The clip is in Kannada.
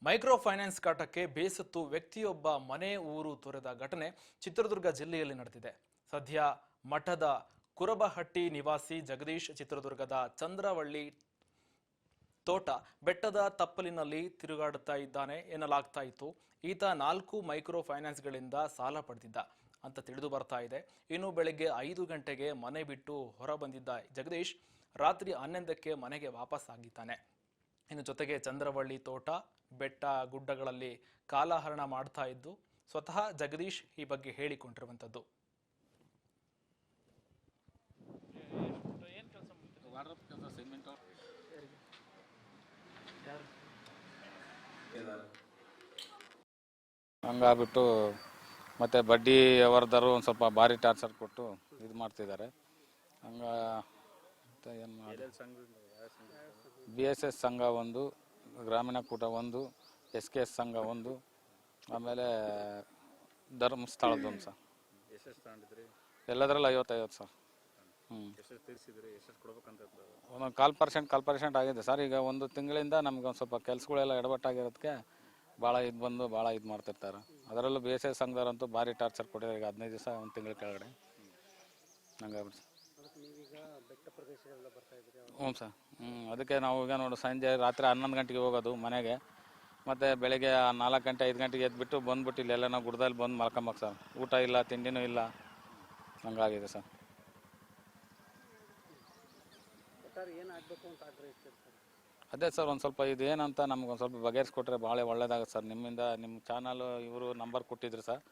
ಮೈಕ್ರೋ ಫೈನಾನ್ಸ್ ಕಾಟಕ್ಕೆ ಬೇಸತ್ತು ವ್ಯಕ್ತಿಯೊಬ್ಬ ಮನೆ ಊರು ತೊರೆದ ಘಟನೆ ಚಿತ್ರದುರ್ಗ ಜಿಲ್ಲೆಯಲ್ಲಿ ನಡೆದಿದೆ. ಸದ್ಯ ಮಠದ ಕುರಬಹಟ್ಟಿ ನಿವಾಸಿ ಜಗದೀಶ್ ಚಿತ್ರದುರ್ಗದ ಚಂದ್ರವಳ್ಳಿ ತೋಟ ಬೆಟ್ಟದ ತಪ್ಪಲಿನಲ್ಲಿ ತಿರುಗಾಡುತ್ತಾ ಇದ್ದಾನೆ ಎನ್ನಲಾಗ್ತಾ ಇತ್ತು. ಈತ 4 ಮೈಕ್ರೋ ಫೈನಾನ್ಸ್ಗಳಿಂದ ಸಾಲ ಪಡೆದಿದ್ದ ಅಂತ ತಿಳಿದು ಬರ್ತಾ ಇದೆ. ಇನ್ನು ಬೆಳಗ್ಗೆ 5 ಗಂಟೆಗೆ ಮನೆ ಬಿಟ್ಟು ಹೊರ ಬಂದಿದ್ದ ಜಗದೀಶ್ ರಾತ್ರಿ 11ಕ್ಕೆ ಮನೆಗೆ ವಾಪಸ್ ಆಗಿದ್ದಾನೆ. ಇನ್ನು ಜೊತೆಗೆ ಚಂದ್ರವಳ್ಳಿ ತೋಟ ಬೆಟ್ಟ ಗುಡ್ಡಗಳಲ್ಲಿ ಕಾಲಹರಣ ಮಾಡ್ತಾ ಇದ್ದು ಸ್ವತಃ ಜಗದೀಶ್ ಈ ಬಗ್ಗೆ ಹೇಳಿಕೊಂಡಿರುವಂಥದ್ದು. ಹಂಗಾಗ್ಬಿಟ್ಟು ಮತ್ತೆ ಬಡ್ಡಿ ವ್ಯವಹಾರದವರು ಒಂದು ಸ್ವಲ್ಪ ಭಾರಿ ಟಾರ್ಚರ್ ಕೊಟ್ಟು ಇದು ಮಾಡ್ತಿದ್ದಾರೆ. ಹಂಗ ಏನು ಮಾಡಿ BSS ಸಂಘ ಒಂದು, ಗ್ರಾಮೀಣ ಕೂಟ ಒಂದು, SKS ಸಂಘ ಒಂದು, ಆಮೇಲೆ ಧರ್ಮಸ್ಥಳದೊಂದು ಸರ್. ಎಲ್ಲದರಲ್ಲಿ 50-50 ಸರ್. ಒಂದೊಂದು 4% ಆಗಿದೆ ಸರ್. ಈಗ 1 ತಿಂಗಳಿಂದ ನಮ್ಗೆ ಒಂದು ಸ್ವಲ್ಪ ಕೆಲಸಗಳೆಲ್ಲ ಎಡವಟ್ಟಾಗಿರೋದಕ್ಕೆ ಭಾಳ ಇದು ಮಾಡ್ತಿರ್ತಾರೆ. ಅದರಲ್ಲೂ BSS ಸಂಘದವರಂತೂ ಭಾರಿ ಟಾರ್ಚರ್ ಕೊಟ್ಟಿದ್ದಾರೆ. ಈಗ 15 ದಿವಸ 1 ತಿಂಗಳ ಕೆಳಗಡೆ ಹಂಗಾಗ್ಬಿಟ್ಟು ಹ್ಞೂ ಸರ್. ಅದಕ್ಕೆ ನಾವು ಈಗ ನೋಡಿ ಸಂಜೆ ರಾತ್ರಿ 11 ಗಂಟೆಗೆ ಹೋಗೋದು ಮನೆಗೆ, ಮತ್ತು ಬೆಳಗ್ಗೆ 4 ಗಂಟೆ 5 ಗಂಟೆಗೆ ಎದ್ಬಿಟ್ಟು ಬಂದ್ಬಿಟ್ಟು ಇಲ್ಲೆಲ್ಲ ನಾವು ಗುಡ್ಡದಲ್ಲಿ ಬಂದು ಮಲ್ಕೊಂಬೇಕು ಸರ್. ಊಟ ಇಲ್ಲ, ತಿಂಡಿನೂ ಇಲ್ಲ, ಹಂಗಾಗಿದೆ ಸರ್. ಅದೇ ಸರ್, ಒಂದು ಸ್ವಲ್ಪ ಇದೇನಂತ ನಮ್ಗೆ ಒಂದು ಸ್ವಲ್ಪ ಬಗೆಹರಿಸ್ಕೊಟ್ರೆ ಭಾಳ ಒಳ್ಳೇದಾಗುತ್ತೆ ಸರ್. ನಿಮ್ಮಿಂದ ನಿಮ್ಮ ಚಾನಲ್ ಇವರು ನಂಬರ್ ಕೊಟ್ಟಿದ್ರು ಸರ್.